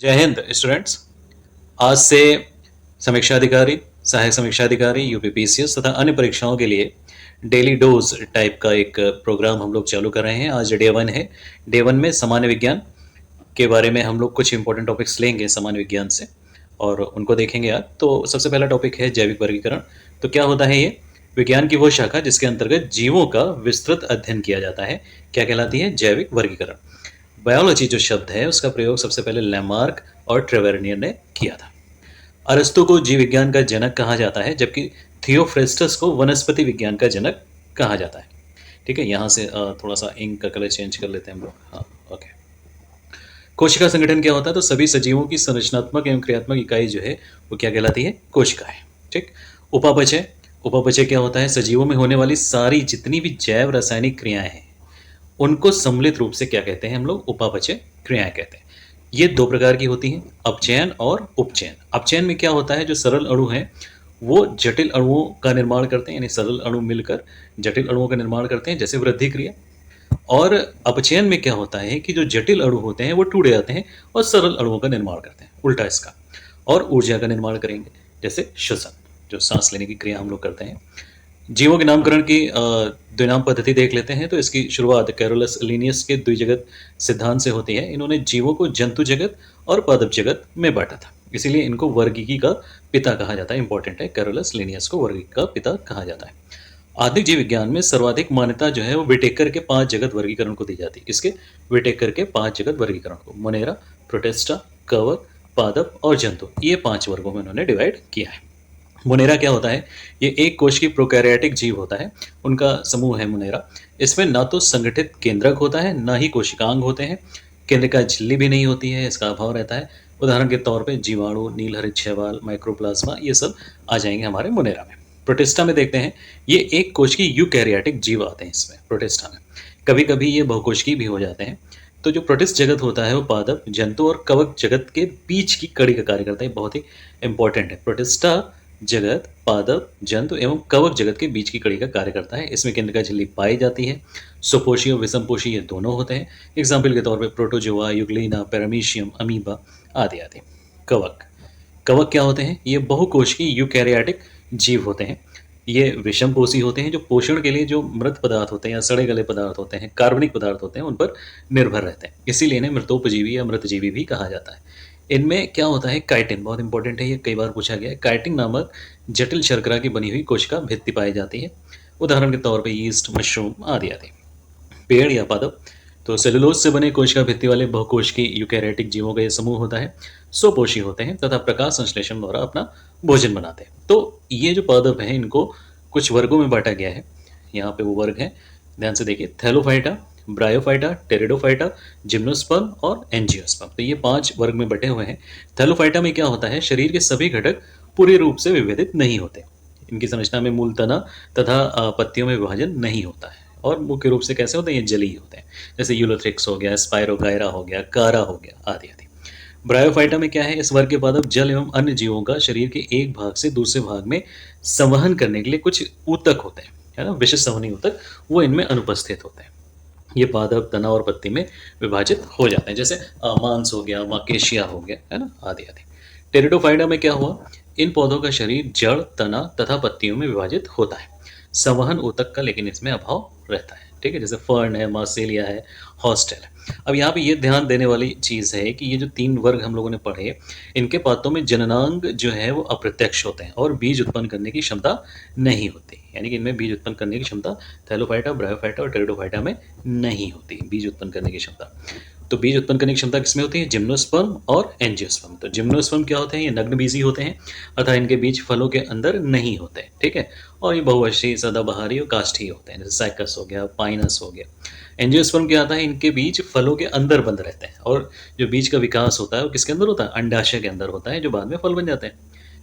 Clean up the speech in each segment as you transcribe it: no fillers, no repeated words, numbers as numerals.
जय हिंद स्टूडेंट्स। आज से समीक्षा अधिकारी, सहायक समीक्षा अधिकारी, यूपीपीसीएस तथा अन्य परीक्षाओं के लिए डेली डोज टाइप का एक प्रोग्राम हम लोग चालू कर रहे हैं। आज डे 1 है। डे 1 में सामान्य विज्ञान के बारे में हम लोग कुछ इंपॉर्टेंट टॉपिक्स लेंगे सामान्य विज्ञान से और उनको देखेंगे आज। तो सबसे पहला टॉपिक है जैविक वर्गीकरण। तो क्या होता है ये? विज्ञान की वो शाखा जिसके अंतर्गत जीवों का विस्तृत अध्ययन किया जाता है, क्या कहलाती है? जैविक वर्गीकरण। बायोलॉजी जो शब्द है उसका प्रयोग सबसे पहले लैमार्क और ट्रेवेर्नियर ने किया था। अरस्तु को जीव विज्ञान का जनक कहा जाता है, जबकि थियोफ्रेस्टस को वनस्पति विज्ञान का जनक कहा जाता है। ठीक है, यहाँ से थोड़ा सा इंक का कलर चेंज कर लेते हैं हम लोग। हाँ, ओके। कोशिका संगठन क्या होता है? तो सभी सजीवों की संरचनात्मक एवं क्रियात्मक इकाई जो है वो क्या कहलाती है? कोशिका है। ठीक। उपापचय। उपापचय क्या होता है? सजीवों में होने वाली सारी जितनी भी जैव रासायनिक क्रियाएं हैं उनको सम्मिलित रूप से क्या कहते हैं? हम लोग उपापचय क्रियाएं कहते हैं। ये दो प्रकार की होती हैं, अपचयन और उपचयन। अपचयन में क्या होता है? जो सरल अणु हैं वो जटिल अणुओं का निर्माण करते हैं, यानी सरल अणु मिलकर जटिल अणुओं का निर्माण करते हैं, जैसे वृद्धि क्रिया। और अपचयन में क्या होता है कि जो जटिल अणु होते हैं वो टूट जाते हैं और सरल अणुओं का निर्माण करते हैं, उल्टा इसका। और ऊर्जा का निर्माण करेंगे, जैसे श्वसन, जो सांस लेने की क्रिया हम लोग करते हैं। जीवों के नामकरण की द्विनाम पद्धति देख लेते हैं। तो इसकी शुरुआत कैरोलस लिनियस के द्विजगत सिद्धांत से होती है। इन्होंने जीवों को जंतु जगत और पादप जगत में बांटा था, इसीलिए इनको वर्गीकी का पिता कहा जाता है। इंपॉर्टेंट है, कैरोलस लिनियस को वर्गीकी का पिता कहा जाता है। आधुनिक जीव विज्ञान में सर्वाधिक मान्यता जो है वो विटेकर के 5 जगत वर्गीकरण को दी जाती है। किसके? विटेकर के 5 जगत वर्गीकरण को। मोनेरा, प्रोटेस्टा, कवक, पादप और जंतु, ये 5 वर्गों में उन्होंने डिवाइड किया है। मोनेरा क्या होता है? ये एक कोश की प्रोकैरियोटिक जीव होता है, उनका समूह है मोनेरा। इसमें ना तो संगठित केंद्रक होता है, ना ही कोशिकांग होते हैं। केंद्रिका झिल्ली भी नहीं होती है, इसका अभाव रहता है। उदाहरण के तौर पे जीवाणु, नीलहरित शैवाल, माइक्रोप्लाज्मा, ये सब आ जाएंगे हमारे मोनेरा में। प्रोटिस्टा में देखते हैं, ये एक कोश की यूकैरियोटिक जीव आते हैं इसमें, प्रोटिस्टा में। कभी कभी ये बहुकोशिकीय भी हो जाते हैं। तो जो प्रोटिस्ट जगत होता है वो पादप, जंतु और कवक जगत के बीच की कड़ी का कार्य करता है। बहुत ही इंपॉर्टेंट है। प्रोटिस्टा जगत पादप, जंतु एवं कवक जगत के बीच की कड़ी का कार्य करता है। इसमें केंद्रिका झिल्ली पाई जाती है। सुपोषी और विषमपोषी ये दोनों होते हैं। एग्जाम्पल के तौर पे प्रोटोजोआ, यूग्लिना, पैरामीशियम, अमीबा आदि आदि। कवक। कवक क्या होते हैं? ये बहुकोशिकीय यूकैरियोटिक जीव होते हैं। ये विषमपोषी होते हैं, जो पोषण के लिए जो मृत पदार्थ होते हैं या सड़े गले पदार्थ होते हैं, कार्बनिक पदार्थ होते हैं, उन पर निर्भर रहते हैं। इसीलिए इन्हें मृतोपजीवी या मृतजीवी भी कहा जाता है। इनमें क्या होता है? काइटिन, बहुत इंपॉर्टेंट है, ये कई बार पूछा गया है। काइटिन नामक जटिल शर्करा की बनी हुई कोशिका भित्ति पाई जाती है। उदाहरण के तौर पे यीस्ट, मशरूम आदि आदि। पेड़ या पादप। तो सेलुलोज से बने कोशिका भित्ति वाले बहुकोशिकीय यूकैरियोटिक जीवों का ये समूह होता है। स्वपोषी होते हैं तथा प्रकाश संश्लेषण द्वारा अपना भोजन बनाते हैं। तो ये जो पादप हैं इनको कुछ वर्गों में बांटा गया है। यहाँ पे वो वर्ग हैं, ध्यान से देखिए। थैलोफाइटा, ब्रायोफाइटा, टेरिडोफाइटा, जिम्नोस्पर्म और एंजियोस्पर्म। तो ये 5 वर्ग में बटे हुए हैं। थैलोफाइटा में क्या होता है? शरीर के सभी घटक पूरी रूप से विभेदित नहीं होते। इनकी संरचना में मूल तना तथा पत्तियों में विभाजन नहीं होता है। और मुख्य रूप से कैसे होते हैं? ये जलीय होते हैं, जैसे यूलोथ्रिक्स हो गया, स्पायरोगायरा हो गया, कारा हो गया आदि आदि। ब्रायोफाइटा में क्या है? इस वर्ग के पादप जल एवं अन्य जीवों का शरीर के एक भाग से दूसरे भाग में संवहन करने के लिए कुछ ऊतक होते हैं, है ना, विशिष्ट संवहनी ऊतक, वो इनमें अनुपस्थित होते हैं। ये पादप तना और पत्ती में विभाजित हो जाते हैं, जैसे मांस हो गया, माकेशिया हो गया, है ना, आदि आदि। टेरिडोफाइटा में क्या हुआ? इन पौधों का शरीर जड़, तना तथा पत्तियों में विभाजित होता है। संवहन ऊतक का लेकिन इसमें अभाव रहता है। ठीक है, जैसे फर्न है, मार्सेलिया है, हॉस्टेल है। अब यहाँ पे ये ध्यान देने वाली चीज़ है कि ये जो 3 वर्ग हम लोगों ने पढ़े, इनके पातों में जननांग जो है वो अप्रत्यक्ष होते हैं और बीज उत्पन्न करने की क्षमता नहीं होती। यानी कि इनमें बीज उत्पन्न करने की क्षमता थैलोफाइटा, ब्रायोफाइटा और टेरिडोफाइटा में नहीं होती, बीज उत्पन्न करने की क्षमता। तो बीज उत्पन्न करने की क्षमता किसमें होती है? जिम्नोस्पर्म और एंजियोस्पर्म। तो जिम्नोस्पर्म क्या होते हैं? ये नग्नबीजी होते हैं, अतः इनके बीज फलों के अंदर नहीं होते। ठीक है, और ये बहुवर्षीय, सदाबहारी और काष्ठीय होते हैं, जैसे साइकस हो गया, पाइनस हो गया। एंजियोस्पर्म क्या आता है? इनके बीज फलों के अंदर बंद रहते हैं और जो बीज का विकास होता है वो किसके अंदर होता है? अंडाशय के अंदर होता है, जो बाद में फल बन जाते हैं।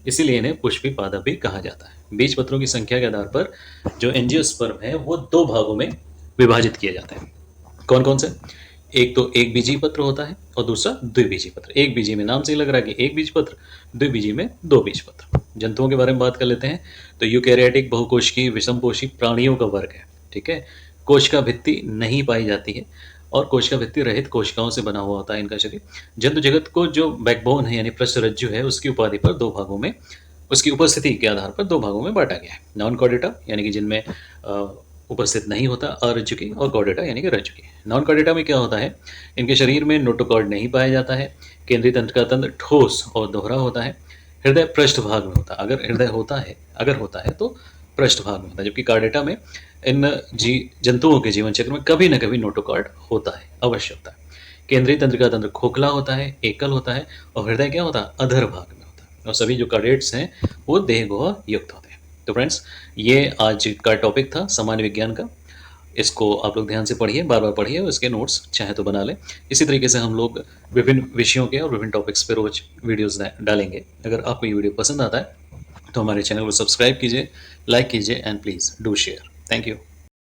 इसीलिए इन्हें पुष्पी पादप भी कहा जाता है। बीज पत्रों की संख्या के आधार पर जो एंजियोस्पर्म है वो 2 भागों में विभाजित किए जाते हैं। कौन कौन से? एक तो एक बीजी पत्र होता है और दूसरा द्विबीजी पत्र। एक बीजी में नाम से ही लग रहा है कि एक बीज पत्र, द्विबीजी में 2 बीज पत्र। जंतुओं के बारे में बात कर लेते हैं। तो यूकैरियोटिक बहुकोशिकीय विषमपोषी प्राणियों का वर्ग है। ठीक है, कोशिका भित्ति नहीं पाई जाती है। और कोशिका भित्ति रहित कोशिकाओं से बना हुआ होता है इनका शरीर। जंतु जगत को जो बैकबोन है यानी पृष्ठरज्जु है, उसकी उपाधि पर 2 भागों में, उसकी उपस्थिति के आधार पर 2 भागों में बाँटा गया है। नॉन कॉर्डेटा यानी कि जिनमें उपस्थित नहीं होता अरज्जुकी, और कॉर्डेटा यानी कि रज्जुकी। नॉन कॉर्डेटा में क्या होता है, इनके शरीर में नोटोकॉर्ड नहीं पाया जाता है। केंद्रीय तंत्र का तंत्र ठोस और दोहरा होता है। हृदय पृष्ठभाग में होता है। अगर होता है तो पृष्ठभाग में होता है, जबकि कार्डेटा में इन जंतुओं के जीवन चक्र में कभी न कभी नोटोकॉर्ड होता है, अवश्य होता है। केंद्रीय तंत्र का तंत्र खोखला होता है, एकल होता है, और हृदय क्या होता है, अधर भाग में होता है। और सभी जो कार्डेट्स हैं वो देह गुहा युक्त होते हैं। तो फ्रेंड्स, ये आज का टॉपिक था सामान्य विज्ञान का। इसको आप लोग ध्यान से पढ़िए, बार बार पढ़िए, उसके नोट्स चाहे तो बना लें। इसी तरीके से हम लोग विभिन्न विषयों के और विभिन्न टॉपिक्स पे रोज वीडियोस डालेंगे। अगर आपको ये वीडियो पसंद आता है तो हमारे चैनल को सब्सक्राइब कीजिए, लाइक कीजिए, and please do share. Thank you.